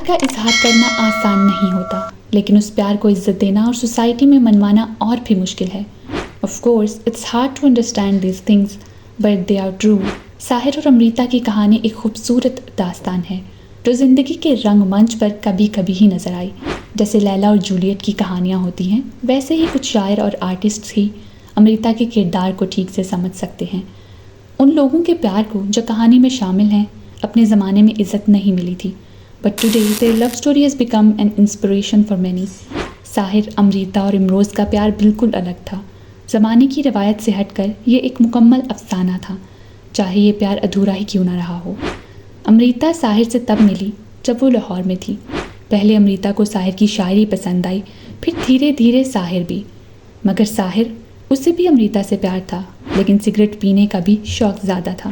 का इजहार करना आसान नहीं होता, लेकिन उस प्यार को इज्जत देना और सोसाइटी में मनवाना और भी मुश्किल है। Of course it's hard to understand these things but they are true. Sahir और अमृता की कहानी एक खूबसूरत दास्तान है जो ज़िंदगी के रंगमंच पर कभी कभी ही नजर आई। जैसे लैला और जूलियट की कहानियाँ होती हैं, वैसे ही कुछ शायर और आर्टिस्ट ही अमृता के किरदार को ठीक से समझ सकते हैं। उन लोगों के प्यार को जो कहानी में शामिल हैं अपने ज़माने में इज्जत नहीं मिली थी, but today their love story has become an inspiration for many. Sahir, Amrita और इमरोज़ का प्यार बिल्कुल अलग था। ज़माने की रवायत से हटकर ये एक मुकम्मल अफसाना था, चाहे ये प्यार अधूरा ही क्यों ना रहा हो। अमृता साहिर से तब मिली जब वो लाहौर में थी। पहले अमृता को साहिर की शायरी पसंद आई, फिर धीरे धीरे साहिर भी। मगर साहिर, उससे भी अमृता से प्यार था, लेकिन सिगरेट पीने का भी शौक़ ज़्यादा था।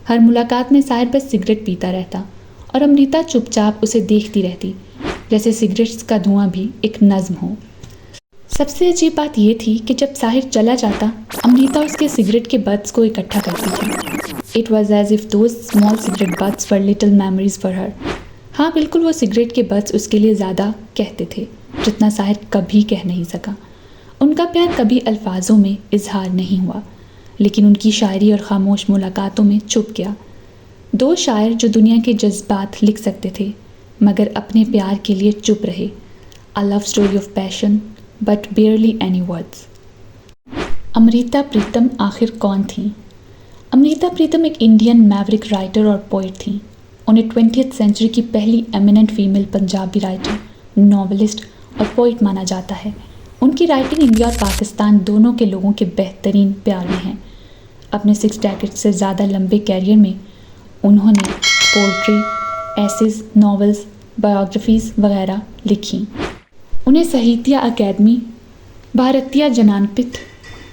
हर मुलाकात में साहिर बस सिगरेट पीता रहता और अमृता चुपचाप उसे देखती रहती, जैसे सिगरेट्स का धुआं भी एक नज़्म हो। सबसे अजीब बात यह थी कि जब साहिर चला जाता, अमृता उसके सिगरेट के बट्स को इकट्ठा करती थी। It was as if those small cigarette butts were little memories for her. हाँ, बिल्कुल, वो सिगरेट के बट्स उसके लिए ज़्यादा कहते थे जितना साहिर कभी कह नहीं सका। उनका प्यार कभी अल्फाजों में इजहार नहीं हुआ, लेकिन उनकी शायरी और खामोश मुलाकातों में छुप गया। दो शायर जो दुनिया के जज्बात लिख सकते थे मगर अपने प्यार के लिए चुप रहे। A love story of passion but barely any words. Amrita Pritam आखिर कौन थी? अमृता प्रीतम एक इंडियन मैवरिक राइटर और पोइट थी। उन्हें 20th सेंचुरी की पहली eminent female Punjabi writer, novelist और पोइट माना जाता है। उनकी राइटिंग इंडिया और पाकिस्तान दोनों के लोगों के बेहतरीन प्यार में है। अपने 6 डेकेड से ज़्यादा लंबे कैरियर में उन्होंने पोइट्री, एसेज, नॉवेल्स, बायोग्राफीज़ वगैरह लिखी। उन्हें साहित्य अकादमी, भारतीय ज्ञानपीठ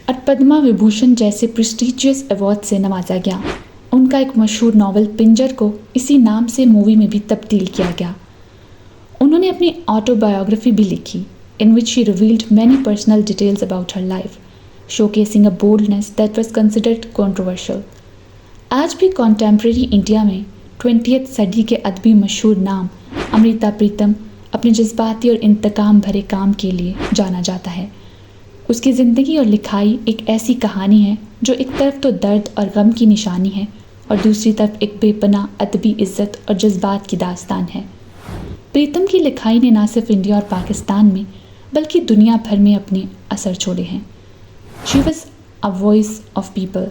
और पद्मा विभूषण जैसे प्रेस्टिजियस अवार्ड से नवाजा गया। उनका एक मशहूर नॉवल पिंजर को इसी नाम से मूवी में भी तब्दील किया गया। उन्होंने अपनी ऑटोबायोग्राफी भी लिखी, in which she revealed many personal details about her life, showcasing a boldness that was considered controversial. आज भी कॉन्टेम्प्रेरी इंडिया में 20th सदी के अदबी मशहूर नाम अमृता प्रीतम अपने जज्बाती और इंतकाम भरे काम के लिए जाना जाता है। उसकी ज़िंदगी और लिखाई एक ऐसी कहानी है जो एक तरफ तो दर्द और गम की निशानी है और दूसरी तरफ एक बेपनाह अदबी इज़्ज़त और जज्बात की दास्तान है। प्रीतम की लिखाई ने न सिर्फ इंडिया और पाकिस्तान में बल्कि दुनिया भर में अपने असर छोड़े हैं। She was a voice of people,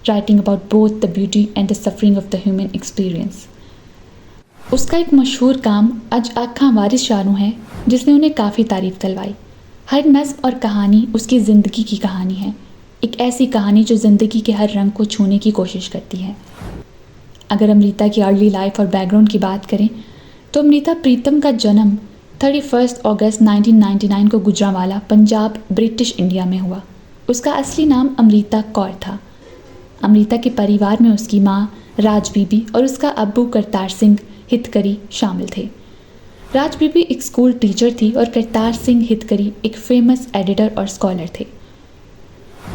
writing about both the beauty and the suffering of the human experience. उसका एक मशहूर काम अज आँखां वारिस शानू है, जिसने उन्हें काफ़ी तारीफ दिलवाई। हर नज़्म और कहानी उसकी ज़िंदगी की कहानी है, एक ऐसी कहानी जो ज़िंदगी के हर रंग को छूने की कोशिश करती है। अगर अमृता की अर्ली लाइफ और बैकग्राउंड की बात करें तो अमृता प्रीतम का जन्म 31 अगस्त 1999 को गुजरांवाला, पंजाब, ब्रिटिश इंडिया में हुआ। उसका असली नाम अमृता कौर था। अमृता के परिवार में उसकी माँ राज बीबी और उसका अब्बू करतार सिंह हितकरी शामिल थे। राज बीबी एक स्कूल टीचर थी और करतार सिंह हितकरी एक फेमस एडिटर और स्कॉलर थे।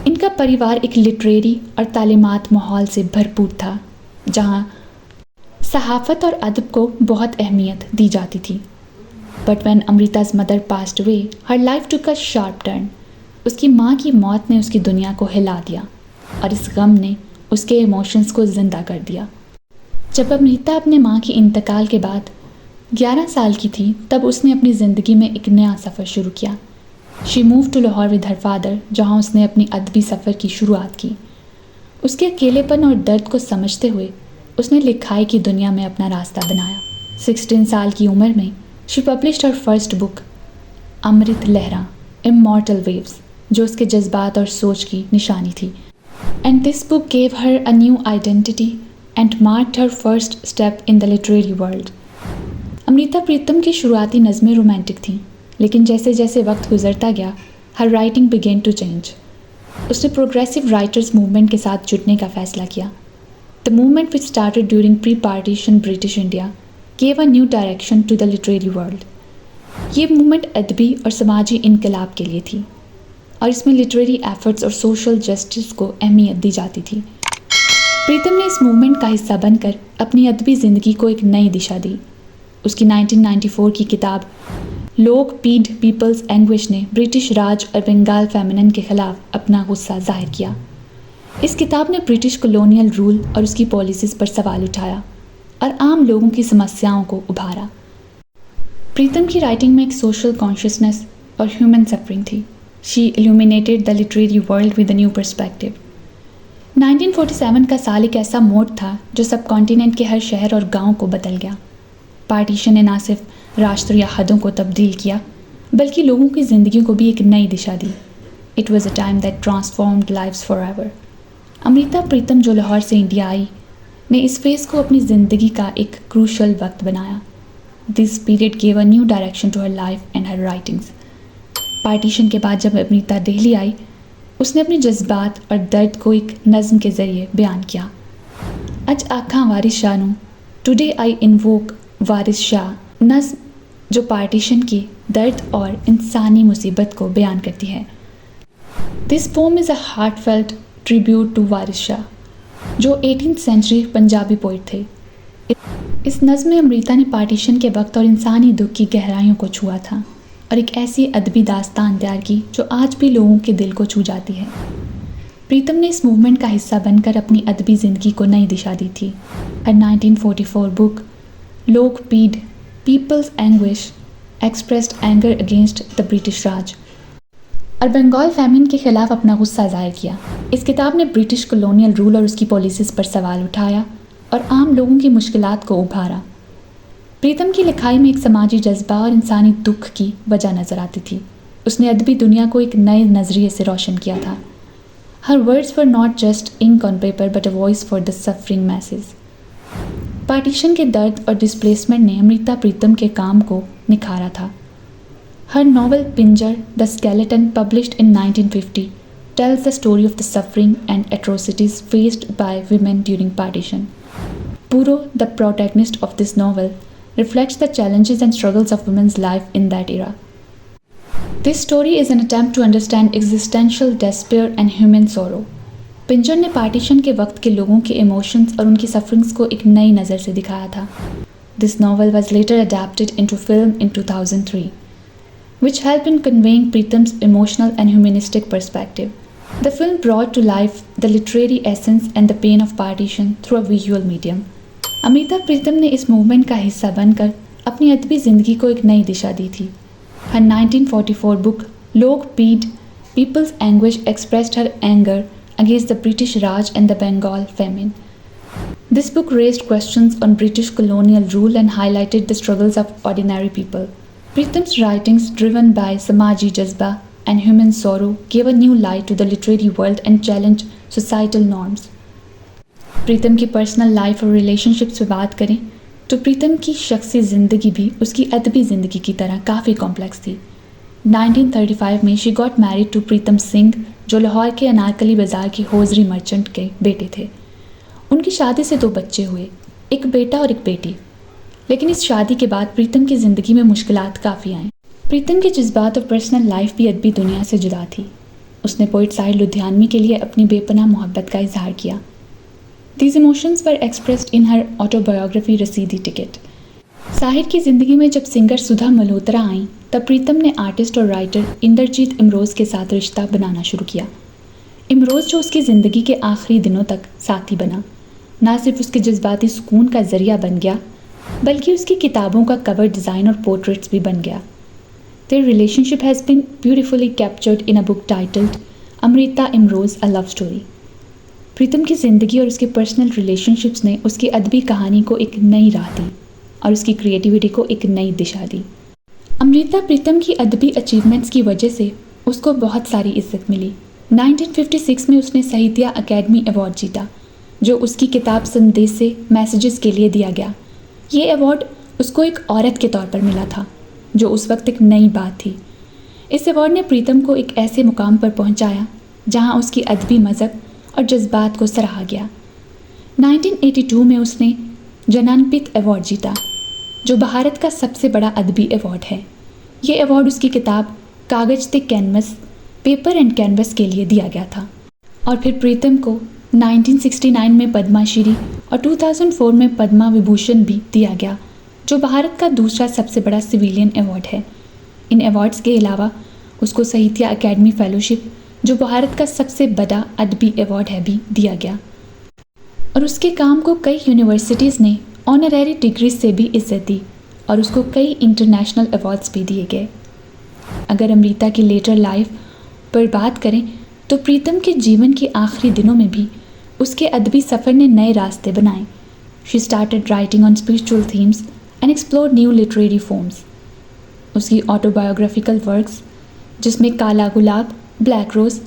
इनका परिवार एक लिटरेरी और तालीमात माहौल से भरपूर था, जहाँ सहाफ़त और अदब को बहुत अहमियत दी जाती थी। But when Amrita's mother passed away, her life took a sharp turn. उसकी माँ की मौत ने उसकी दुनिया को हिला दिया और इस गम ने उसके इमोशंस को ज़िंदा कर दिया। जब अमृता अपने माँ के इंतकाल के बाद 11 साल की थी, तब उसने अपनी ज़िंदगी में एक नया सफ़र शुरू किया। She move to Lahore with her father, जहाँ उसने अपनी अदबी सफ़र की शुरुआत की। उसके अकेलेपन और दर्द को समझते हुए उसने लिखाई की दुनिया में अपना रास्ता बनाया। 16 साल की उम्र में she published her first book, Amrit Lehra, immortal waves, जो उसके जज्बात और सोच की निशानी थी। And this book gave her a new identity and marked her first step in the literary world. Amrita Pritam की शुरुआती नज़में रोमांटिक थीं, लेकिन जैसे जैसे वक्त गुजरता गया, हर राइटिंग बिगेन टू चेंज। उसने प्रोग्रेसिव राइटर्स मूवमेंट के साथ जुड़ने का फैसला किया। The movement which started during pre partition British India gave a new direction to the literary world. ये मूवमेंट अदबी और समाजी इनकलाब के लिए थी और इसमें लिटरेरी एफर्ट्स और सोशल जस्टिस को अहमियत दी जाती थी। प्रीतम ने इस मूवमेंट का हिस्सा बनकर अपनी अदबी ज़िंदगी को एक नई दिशा दी। उसकी 1994 की किताब लोग पीड पीपल्स एंग्विश ने ब्रिटिश राज और बंगाल फेमिनिन के खिलाफ अपना गुस्सा जाहिर किया। इस किताब ने ब्रिटिश कॉलोनियल रूल और उसकी पॉलिसीज़ पर सवाल उठाया और आम लोगों की समस्याओं को उभारा। प्रीतम की राइटिंग में एक सोशल कॉन्शियसनेस और ह्यूमन सफरिंग थी। She illuminated the literary world with a new perspective. 1947 का साल एक ऐसा मोड़ था जो सब कॉन्टिनेंट के हर शहर और गांव को बदल गया। पार्टीशन ने ना सिर्फ राष्ट्र या हदों को तब्दील किया बल्कि लोगों की ज़िंदगी को भी एक नई दिशा दी। It was a time that transformed lives forever. Amrita Pritam जो लाहौर से इंडिया आई ने इस फेज़ को अपनी ज़िंदगी का एक क्रूशल वक्त बनाया। This period gave a new direction to her life and her writings. Partition के बाद जब अमृता दिल्ली आई उसने अपने जज्बात और दर्द को एक नज़्म के ज़रिए बयान किया। अज आखा वारिस शाह नू टुडे आई इन्वोक वारिस शाह, नज़्म जो पार्टीशन की दर्द और इंसानी मुसीबत को बयान करती है। This poem is a heartfelt tribute to Waris Shah जो 18th सेंचुरी पंजाबी पोइट थे। इस नज़्म में अमृता ने पार्टीशन के वक्त और इंसानी दुख की गहराइयों को छुआ था और एक ऐसी अदबी दास्तान तैयार की जो आज भी लोगों के दिल को छू जाती है। प्रीतम ने इस मूवमेंट का हिस्सा बनकर अपनी अदबी ज़िंदगी को नई दिशा दी थी। हर 1944 book Lok Peed people's anguish expressed anger against the British Raj और बंगाल फैमिन के खिलाफ अपना गुस्सा जाहिर किया। इस किताब ने ब्रिटिश कॉलोनियल रूल और उसकी पॉलिसीज़ पर सवाल उठाया और आम लोगों की मुश्किलात को उभारा। प्रीतम की लिखाई में एक समाजी जज्बा और इंसानी दुख की वजह नज़र आती थी। उसने अदबी दुनिया को एक नए नज़रिए से रोशन किया था। Her words were not just ink on paper but a voice for the suffering message. Partition के दर्द और डिस्प्लेसमेंट ने अमृता प्रीतम के काम को निखारा था। Her novel Pinjar, The Skeleton, published in 1950, tells the story of the suffering and atrocities faced by women during partition. Puro, the protagonist of this novel, reflects the challenges and struggles of women's life in that era. This story is an attempt to understand existential despair and human sorrow. पिंजर ने partition के वक्त के लोगों के emotions और उनकी sufferings को एक नई नज़र से दिखाया था। This novel was later adapted into film in 2003. which helped in conveying Pritam's emotional and humanistic perspective. The film brought to life the literary essence and the pain of partition through a visual medium. Amrita Pritam ने इस movement का हिस्सा बनकर अपनी अदबी ज़िंदगी को एक नई दिशा दी थी। Her 1944 book लोग पीड People's Anguish expressed her anger against the British Raj and the Bengal famine. This book raised questions on British colonial rule and highlighted the struggles of ordinary people. Pritam's writings, driven by Samaji Jazba and human sorrow, gave a new light to the literary world and challenged societal norms. प्रीतम की personal life और relationships पे बात करें तो प्रीतम की शख्सी ज़िंदगी भी उसकी अदबी ज़िंदगी की तरह काफ़ी कॉम्प्लेक्स थी। 1935 में she got married to Pritam Singh जो लाहौर के अनारकली बाज़ार की होजरी मर्चेंट के बेटे थे। उनकी शादी से 2 बच्चे हुए, एक बेटा और एक बेटी। लेकिन इस शादी के बाद प्रीतम की ज़िंदगी में मुश्किलात काफ़ी आईं। प्रीतम के जज्बात और पर्सनल लाइफ भी अदबी दुनिया से जुदा थी। उसने पोइट साहिर लुधियानवी के लिए अपनी बेपनाह मोहब्बत का इजहार किया। These emotions were expressed in her autobiography रसीदी टिकट। साहिर की ज़िंदगी में जब सिंगर सुधा मल्होत्रा आईं तब प्रीतम ने आर्टिस्ट और राइटर इंद्रजीत इमरोज़ के साथ रिश्ता बनाना शुरू किया। इमरोज़ जो उसकी ज़िंदगी के आखिरी दिनों तक साथी बना, ना सिर्फ उसके जज्बाती सुकून का ज़रिया बन गया बल्कि उसकी किताबों का कवर डिज़ाइन और पोर्ट्रेट्स भी बन गया। Their relationship has been beautifully captured in a book titled Amrita Imroz a love story. Pritam की ज़िंदगी और उसके पर्सनल रिलेशनशिप्स ने उसकी अदबी कहानी को एक नई राह दी और उसकी क्रिएटिविटी को एक नई दिशा दी। अमृता प्रीतम की अदबी अचीवमेंट्स की वजह से उसको बहुत सारी इज्जत मिली। 1956 में उसने साहित्य अकेडमी अवार्ड जीता जो उसकी किताब संदेश से मैसेजेस के लिए दिया गया। ये अवार्ड उसको एक औरत के तौर पर मिला था जो उस वक्त एक नई बात थी। इस अवार्ड ने प्रीतम को एक ऐसे मुकाम पर पहुंचाया जहां उसकी अदबी मज़हब और जज्बात को सराहा गया। 1982 में उसने ज्ञानपीठ अवार्ड जीता जो भारत का सबसे बड़ा अदबी अवार्ड है। ये अवार्ड उसकी किताब कागज ते कैनवस पेपर एंड कैनवस के लिए दिया गया था। और फिर प्रीतम को 1969 में पद्मा श्री और 2004 में पद्मा विभूषण भी दिया गया जो भारत का दूसरा सबसे बड़ा सिविलियन अवार्ड है। इन अवार्ड्स के अलावा उसको साहित्य अकेडमी फेलोशिप, जो भारत का सबसे बड़ा अदबी अवार्ड है, भी दिया गया और उसके काम को कई यूनिवर्सिटीज़ ने ऑनरेरी डिग्री से भी इज्जत दी और उसको कई इंटरनेशनल अवार्ड्स भी दिए गए। अगर अमृता की लेटर लाइफ पर बात करें तो प्रीतम के जीवन के आखिरी दिनों में भी उसके अदबी सफ़र ने नए रास्ते बनाए। She started writing on spiritual themes and explore new literary forms. उसकी ऑटोबायोग्राफिकल वर्क्स, जिसमें काला गुलाब, ब्लैक रोज़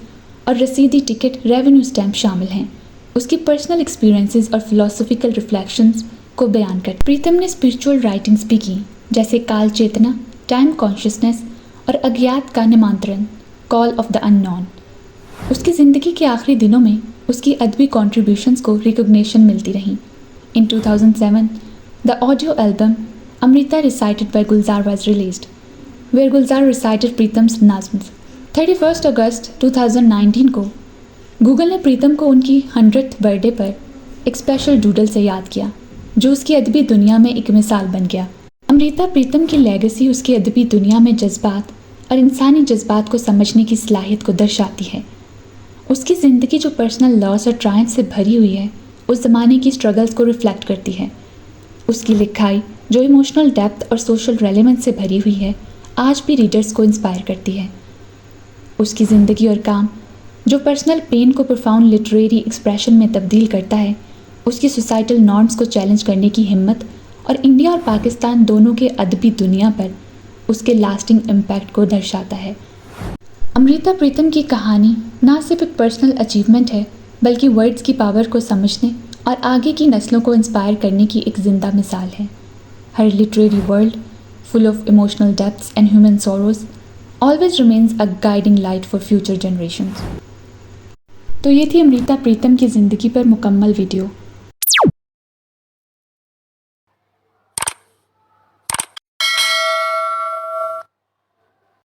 और रसीदी टिकट रेवेन्यू स्टैम्प शामिल हैं, उसकी पर्सनल एक्सपीरियंसेस और फिलोसॉफिकल रिफ्लेक्शंस को बयान कर। प्रीतम ने स्पिरिचुअल राइटिंग्स भी की, जैसे काल चेतना, टाइम कॉन्शियसनेस और अज्ञात का निमंत्रण, कॉल ऑफ द अननोन। उसकी ज़िंदगी के आखिरी दिनों में उसकी अदबी कॉन्ट्रीब्यूशंस को रिकॉग्निशन मिलती रही। In 2007 the audio album Amrita recited by Gulzar was released, where Gulzar recited Pritam's nazms. 31 अगस्त 2019 को गूगल ने प्रीतम को उनकी 100th बर्थडे पर एक स्पेशल डूडल से याद किया, जो उसकी अदबी दुनिया में एक मिसाल बन गया। अमृता प्रीतम की लेगेसी उसकी अदबी दुनिया में जज्बात और इंसानी जज्बात को समझने की सलाहियत को दर्शाती है। उसकी ज़िंदगी जो पर्सनल लॉस और ट्रायम्फ से भरी हुई है, उस ज़माने की स्ट्रगल्स को रिफ्लेक्ट करती है। उसकी लिखाई जो इमोशनल डेप्थ और सोशल रेलेवेंस से भरी हुई है, आज भी रीडर्स को इंस्पायर करती है। उसकी ज़िंदगी और काम जो पर्सनल पेन को प्रोफाउंड लिटरेरी एक्सप्रेशन में तब्दील करता है, उसकी सोसाइटल नॉर्म्स को चैलेंज करने की हिम्मत और इंडिया और पाकिस्तान दोनों के अदबी दुनिया पर उसके लास्टिंग इम्पैक्ट को दर्शाता है। अमृता प्रीतम की कहानी ना सिर्फ एक पर्सनल अचीवमेंट है, बल्कि वर्ड्स की पावर को समझने और आगे की नस्लों को इंस्पायर करने की एक जिंदा मिसाल है। Her literary world full of emotional depths and human sorrows always remains a guiding light for future generations. तो ये थी अमृता प्रीतम की ज़िंदगी पर मुकम्मल वीडियो।